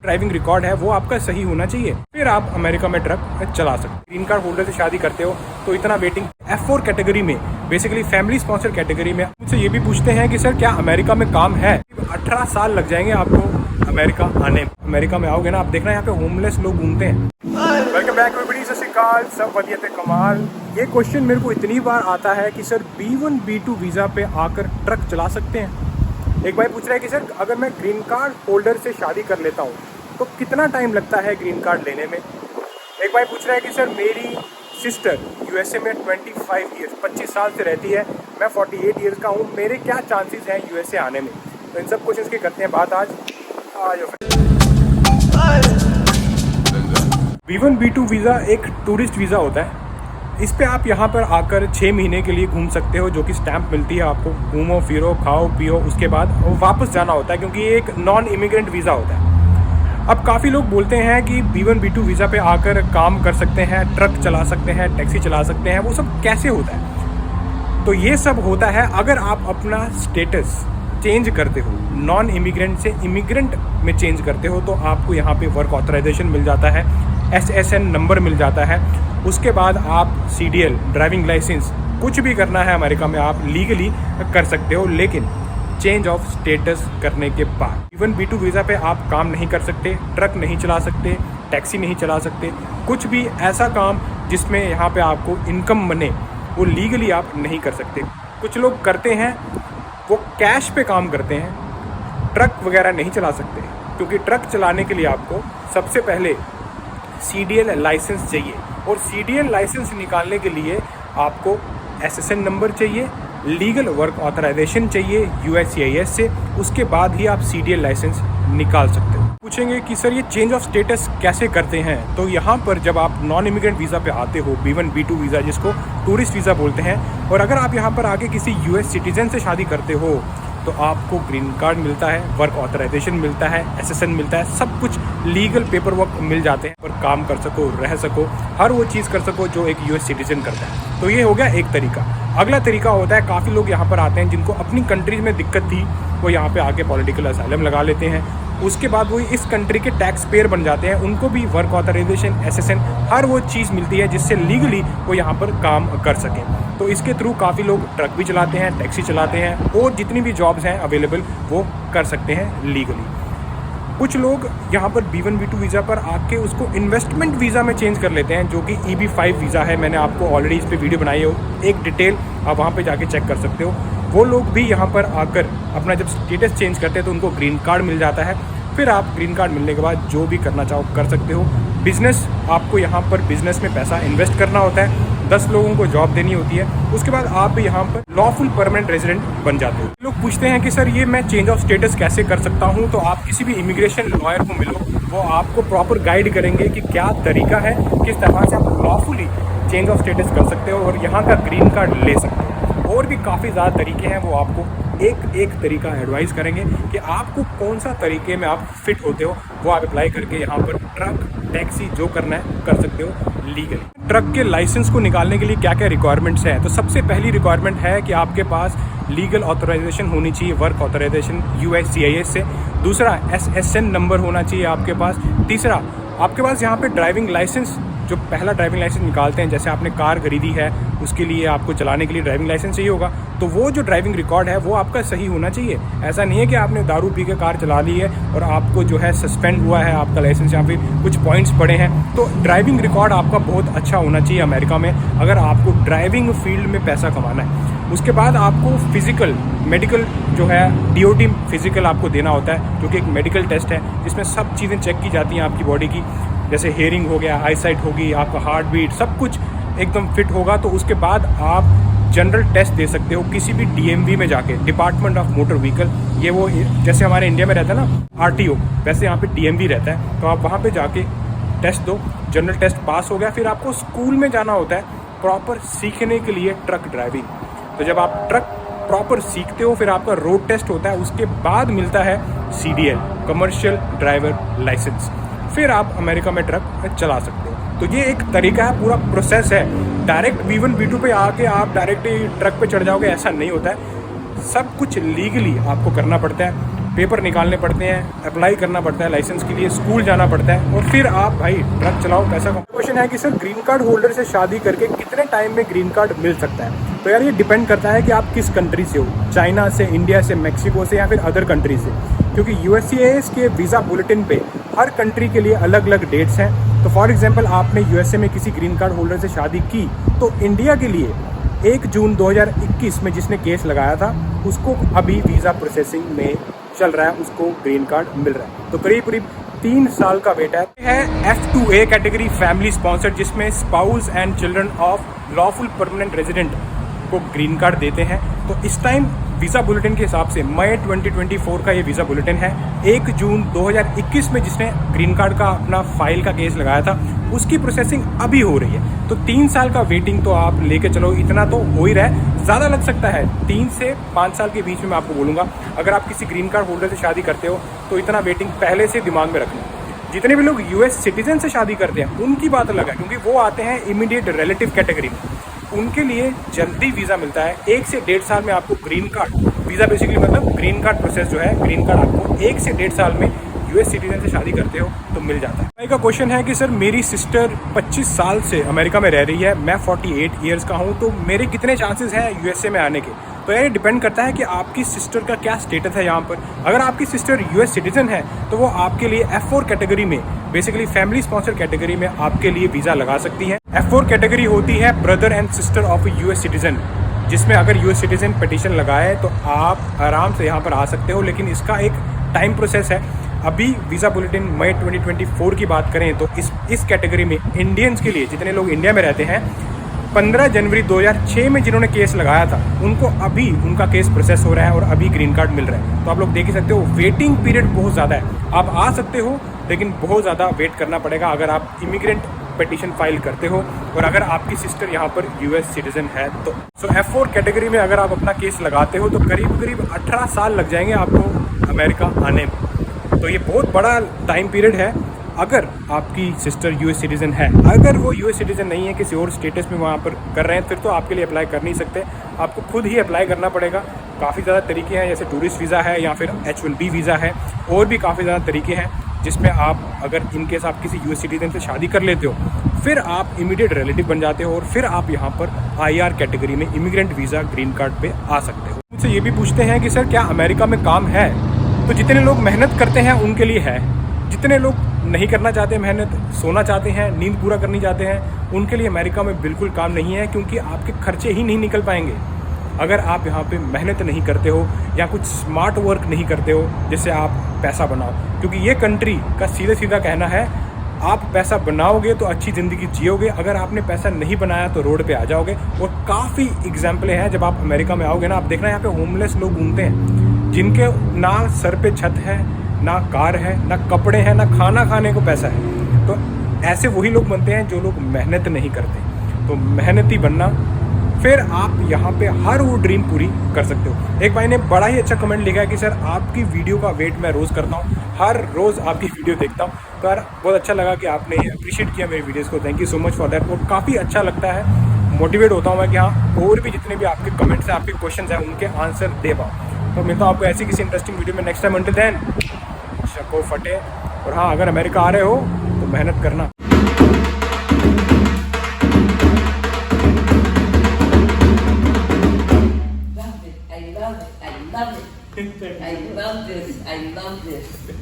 Driving record है वो आपका सही होना चाहिए, फिर आप अमेरिका में ट्रक चला सकते हैं। ग्रीन कार्ड होल्डर से शादी करते हो तो इतना वेटिंग। F4 कैटेगरी में, बेसिकली फैमिली स्पॉन्सर कैटेगरी में, मुझसे ये भी पूछते हैं कि सर क्या अमेरिका में काम है। 18 साल लग जाएंगे आपको अमेरिका आने में। अमेरिका में आओगे ना, आप देखना यहाँ पे होमलेस लोग घूमते हैं। वेलकम बैक एवरीबॉडी, सत श्री अकाल, सब वदियत कमाल। ये क्वेश्चन मेरे को इतनी बार आता है कि सर B1 B2 वीज़ा पे आकर ट्रक चला सकते हैं। एक भाई पूछ रहा है कि सर अगर मैं ग्रीन कार्ड होल्डर से शादी कर लेता हूँ तो कितना टाइम लगता है ग्रीन कार्ड लेने में। एक भाई पूछ रहा है कि सर मेरी सिस्टर USA में 25 साल से रहती है, मैं 48 ईयर्स का हूँ, मेरे क्या चांसेस हैं USA आने में। तो इन सब क्वेश्चंस की करते हैं बात आज। B1 B2 वीज़ा एक टूरिस्ट वीज़ा होता है। इस पे आप यहाँ पर आकर 6 महीने के लिए घूम सकते हो, जो कि स्टैंप मिलती है आपको। घूमो फिरो खाओ पियो, उसके बाद वापस जाना होता है, क्योंकि ये एक नॉन इमिग्रेंट वीज़ा होता है। अब काफ़ी लोग बोलते हैं कि B1 B2 वीज़ा पे आकर काम कर सकते हैं, ट्रक चला सकते हैं, टैक्सी चला सकते हैं। वो सब कैसे होता है? तो ये सब होता है अगर आप अपना स्टेटस चेंज करते हो, नॉन इमिग्रेंट से इमिग्रेंट में चेंज करते हो, तो आपको यहाँ पे वर्क ऑथराइजेशन मिल जाता है, SSN नंबर मिल जाता है। उसके बाद आप CDL ड्राइविंग लाइसेंस, कुछ भी करना है अमेरिका में आप लीगली कर सकते हो, लेकिन चेंज ऑफ स्टेटस करने के बाद। B1 B2 वीज़ा पे आप काम नहीं कर सकते, ट्रक नहीं चला सकते, टैक्सी नहीं चला सकते, कुछ भी ऐसा काम जिसमें यहाँ पे आपको इनकम बने वो लीगली आप नहीं कर सकते। कुछ लोग करते हैं, वो कैश पे काम करते हैं, ट्रक वगैरह नहीं चला सकते, क्योंकि ट्रक चलाने के लिए आपको सबसे पहले CDL लाइसेंस चाहिए, और CDL लाइसेंस निकालने के लिए आपको SSN नंबर चाहिए, लीगल वर्क ऑथराइजेशन चाहिए USCIS से। उसके बाद ही आप CDL लाइसेंस निकाल सकते हो। पूछेंगे कि सर ये चेंज ऑफ स्टेटस कैसे करते हैं? तो यहाँ पर जब आप नॉन इमिग्रेंट वीज़ा पे आते हो, B1 B2 वीज़ा जिसको टूरिस्ट वीज़ा बोलते हैं, और अगर आप यहाँ पर आके किसी US सिटीजन से शादी करते हो तो आपको ग्रीन कार्ड मिलता है, वर्क ऑथराइजेशन मिलता है, SSN मिलता है, सब कुछ लीगल पेपर वर्क मिल जाते हैं और काम कर सको, रह सको, हर वो चीज़ कर सको जो एक US सिटीजन करता है। तो ये हो गया एक तरीका। अगला तरीका होता है, काफ़ी लोग यहाँ पर आते हैं जिनको अपनी कंट्रीज में दिक्कत थी, वो यहाँ पे आके पॉलिटिकल असाइलम लगा लेते हैं। उसके बाद वो इस कंट्री के टैक्स पेयर बन जाते हैं, उनको भी वर्क ऑथराइजेशन, SSN, हर वो चीज़ मिलती है जिससे लीगली वो यहाँ पर काम कर सकें। तो इसके थ्रू काफ़ी लोग ट्रक भी चलाते हैं, टैक्सी चलाते हैं, और जितनी भी जॉब्स हैं अवेलेबल वो कर सकते हैं लीगली। कुछ लोग यहाँ पर B1 B2 वीज़ा पर आके उसको इन्वेस्टमेंट वीज़ा में चेंज कर लेते हैं, जो कि EB5 वीज़ा है। मैंने आपको ऑलरेडी इस पर वीडियो बनाई है, एक डिटेल आप वहाँ पे जाके चेक कर सकते हो। वो लोग भी यहाँ पर आकर अपना जब स्टेटस चेंज करते हैं तो उनको ग्रीन कार्ड मिल जाता है। फिर आप ग्रीन कार्ड मिलने के बाद जो भी करना चाहो कर सकते हो। बिज़नेस, आपको यहाँ पर बिज़नेस में पैसा इन्वेस्ट करना होता है, 10 लोगों को जॉब देनी होती है, उसके बाद आप भी यहाँ पर लॉफुल परमानेंट रेजिडेंट बन जाते हो। लोग पूछते हैं कि सर ये मैं चेंज ऑफ स्टेटस कैसे कर सकता हूँ? तो आप किसी भी इमिग्रेशन लॉयर को मिलो, वो आपको प्रॉपर गाइड करेंगे कि क्या तरीका है, किस तरह से आप लॉफुली चेंज ऑफ स्टेटस कर सकते हो और यहाँ का ग्रीन कार्ड ले सकते हो। और भी काफ़ी ज़्यादा तरीके हैं, वो आपको एक तरीका एडवाइस करेंगे कि आपको कौन सा तरीके में आप फिट होते हो, वो आप अप्लाई करके यहाँ पर ट्रक टैक्सी जो करना है कर सकते हो लीगली। ट्रक के लाइसेंस को निकालने के लिए क्या क्या रिक्वायरमेंट्स हैं? तो सबसे पहली रिक्वायरमेंट है कि आपके पास लीगल ऑथराइजेशन होनी चाहिए, वर्क ऑथराइजेशन USCIS से। दूसरा, SSN नंबर होना चाहिए आपके पास। तीसरा, आपके पास यहाँ पे ड्राइविंग लाइसेंस, जो पहला ड्राइविंग लाइसेंस निकालते हैं, जैसे आपने कार खरीदी है उसके लिए आपको चलाने के लिए ड्राइविंग लाइसेंस चाहिए होगा, तो वो जो ड्राइविंग रिकॉर्ड है वो आपका सही होना चाहिए। ऐसा नहीं है कि आपने दारू पी के कार चला ली है और आपको जो है सस्पेंड हुआ है आपका लाइसेंस, या फिर कुछ पॉइंट्स पड़े हैं। तो ड्राइविंग रिकॉर्ड आपका बहुत अच्छा होना चाहिए अमेरिका में, अगर आपको ड्राइविंग फील्ड में पैसा कमाना है। उसके बाद आपको फिजिकल, मेडिकल जो है DOT फिजिकल आपको देना होता है, जो कि एक मेडिकल टेस्ट है जिसमें सब चीज़ें चेक की जाती हैं आपकी बॉडी की, जैसे हेयरिंग हो गया, आई साइट होगी, आपका हार्ट बीट, सब कुछ एकदम फिट होगा। तो उसके बाद आप जनरल टेस्ट दे सकते हो किसी भी DMV में जाके, डिपार्टमेंट ऑफ मोटर व्हीकल। ये वो जैसे हमारे इंडिया में रहता है ना RTO, वैसे यहाँ पे DMV रहता है। तो आप वहाँ पे जाके टेस्ट दो, जनरल टेस्ट पास हो गया, फिर आपको स्कूल में जाना होता है प्रॉपर सीखने के लिए ट्रक ड्राइविंग। तो जब आप ट्रक प्रॉपर सीखते हो, फिर आपका रोड टेस्ट होता है, उसके बाद मिलता है CDL कमर्शियल ड्राइवर लाइसेंस, फिर आप अमेरिका में ट्रक चला सकते हो। तो ये एक तरीका है, पूरा प्रोसेस है। डायरेक्ट B1 B2 पे आके आप डायरेक्ट ट्रक पे चढ़ जाओगे, ऐसा नहीं होता है। सब कुछ लीगली आपको करना पड़ता है। पेपर निकालने पड़ते हैं, अप्लाई करना पड़ता है लाइसेंस के लिए, स्कूल जाना पड़ता है और फिर आप भाई ट्रक चलाओ, पैसा कमाओ। क्वेश्चन है कि सर ग्रीन कार्ड होल्डर से शादी करके कितने टाइम में ग्रीन कार्ड मिल सकता है? तो यार ये डिपेंड करता है कि आप किस कंट्री से हो, चाइना से, इंडिया से, मैक्सिको से या फिर अदर कंट्री से, क्योंकि यूएससीआईएस के वीज़ा बुलेटिन पे हर कंट्री के लिए अलग अलग डेट्स हैं। तो फॉर एग्जांपल आपने यूएसए में किसी ग्रीन कार्ड होल्डर से शादी की तो इंडिया के लिए 1 जून 2021 में जिसने केस लगाया था उसको अभी वीज़ा प्रोसेसिंग में चल रहा है, उसको ग्रीन कार्ड मिल रहा है। तो करीब करीब 3 साल का वेट है। F2A कैटेगरी फैमिली स्पॉन्सर्ड, जिसमें spouse and children of lawful permanent resident को ग्रीन कार्ड देते हैं। तो इस टाइम वीज़ा बुलेटिन के हिसाब से मई 2024 का ये वीज़ा बुलेटिन है। 1 जून 2021 में जिसने ग्रीन कार्ड का अपना फाइल का केस लगाया था उसकी प्रोसेसिंग अभी हो रही है। तो 3 साल का वेटिंग तो आप लेके चलो, इतना तो हो ही रहा है, ज़्यादा लग सकता है 3 से 5 साल के बीच में। मैं आपको बोलूँगा अगर आप किसी ग्रीन कार्ड होल्डर से शादी करते हो तो इतना वेटिंग पहले से दिमाग में रखना। जितने भी लोग यूएस सिटीजन से शादी करते हैं उनकी बात अलग है, क्योंकि वो आते हैं इमीडिएट रिलेटिव कैटेगरी में, उनके लिए जल्दी वीज़ा मिलता है। 1 से 1.5 साल में आपको ग्रीन कार्ड, वीज़ा बेसिकली मतलब ग्रीन कार्ड प्रोसेस जो है, ग्रीन कार्ड आपको 1 से 1.5 साल में यूएस सिटीजन से शादी करते हो तो मिल जाता है। भाई का क्वेश्चन है कि सर मेरी सिस्टर 25 साल से अमेरिका में रह रही है, मैं 48 ईयर्स का हूँ, तो मेरे कितने चांसेस हैं यूएसए में आने के? तो ये डिपेंड करता है कि आपकी सिस्टर का क्या स्टेटस है यहाँ पर। अगर आपकी सिस्टर यूएस सिटीजन है तो वो आपके लिए F4 कैटेगरी में, बेसिकली फैमिली स्पॉन्सर कैटेगरी में आपके लिए वीज़ा लगा सकती है। F4 कैटेगरी होती है brother and sister of US citizen, जिसमें अगर यूएस सिटीजन पिटीशन लगाए तो आप आराम से यहाँ पर आ सकते हो, लेकिन इसका एक टाइम प्रोसेस है। अभी वीज़ा बुलेटिन मई 2024 की बात करें तो इस कैटेगरी में इंडियंस के लिए, जितने लोग इंडिया में रहते हैं, 15 जनवरी 2006 में जिन्होंने केस लगाया था उनको अभी उनका केस प्रोसेस हो रहा है और अभी ग्रीन कार्ड मिल रहा है। तो आप लोग देख ही सकते हो वेटिंग पीरियड बहुत ज़्यादा है। आप आ सकते हो लेकिन बहुत ज़्यादा वेट करना पड़ेगा अगर आप इमिग्रेंट पिटीशन फाइल करते हो और अगर आपकी सिस्टर यहाँ पर यूएस सिटीजन है तो। F4 कैटेगरी में अगर आप अपना केस लगाते हो तो करीब करीब 18 साल लग जाएंगे आपको अमेरिका आने में। तो ये बहुत बड़ा टाइम पीरियड है अगर आपकी सिस्टर यूएस सिटीज़न है। अगर वो यूएस सिटीज़न नहीं है, किसी और स्टेटस में वहाँ पर कर रहे हैं, फिर तो आपके लिए अप्लाई कर नहीं सकते, आपको खुद ही अप्लाई करना पड़ेगा। काफ़ी ज़्यादा तरीके हैं, जैसे टूरिस्ट वीज़ा है या फिर H1B वीज़ा है, और भी काफ़ी ज़्यादा तरीके हैं जिसमें आप अगर इनकेस आप किसी यूएस सिटीज़न से शादी कर लेते हो फिर आप इमीडिएट रिलेटिव बन जाते हो और फिर आप यहाँ पर IR कैटेगरी में इमिग्रेंट वीज़ा ग्रीन कार्ड पे आ सकते हो। मुझसे ये भी पूछते हैं कि सर क्या अमेरिका में काम है? तो जितने लोग मेहनत करते हैं उनके लिए है, जितने लोग नहीं करना चाहते मेहनत, सोना चाहते हैं, नींद पूरा करनी चाहते हैं, उनके लिए अमेरिका में बिल्कुल काम नहीं है, क्योंकि आपके खर्चे ही नहीं निकल पाएंगे अगर आप यहाँ पे मेहनत नहीं करते हो या कुछ स्मार्ट वर्क नहीं करते हो जिससे आप पैसा बनाओ। क्योंकि ये कंट्री का सीधा सीधा कहना है, आप पैसा बनाओगे तो अच्छी ज़िंदगी जियोगे, अगर आपने पैसा नहीं बनाया तो रोड पे आ जाओगे। और काफ़ी एग्जाम्पलें हैं, जब आप अमेरिका में आओगे ना, आप देखना यहाँ पे होमलेस लोग घूमते हैं जिनके ना सर पे छत है, ना कार है, ना कपड़े हैं, ना खाना खाने को पैसा है। तो ऐसे वही लोग बनते हैं जो लोग मेहनत नहीं करते। तो मेहनती बनना, फिर आप यहाँ पे हर वो ड्रीम पूरी कर सकते हो। एक भाई ने बड़ा ही अच्छा कमेंट लिखा है कि सर आपकी वीडियो का वेट मैं रोज़ करता हूँ, हर रोज़ आपकी वीडियो देखता हूँ। तो यार बहुत अच्छा लगा कि आपने अप्रिशिएट किया मेरी वीडियोज़ को, thank you so much for that. और काफ़ी अच्छा लगता है, मोटिवेट होता हूँ मैं कि हाँ और भी जितने भी आपके कमेंट्स हैं, आपके क्वेश्चन हैं, उनके आंसर दे पाऊँ। तो मिलता हूँ आपको ऐसी किसी इंटरेस्टिंग वीडियो में नेक्स्ट टाइम। अंटिल देन शको फटे। और हाँ, अगर अमेरिका आ रहे हो तो मेहनत करना। I love it. I love it. I love this. I love this.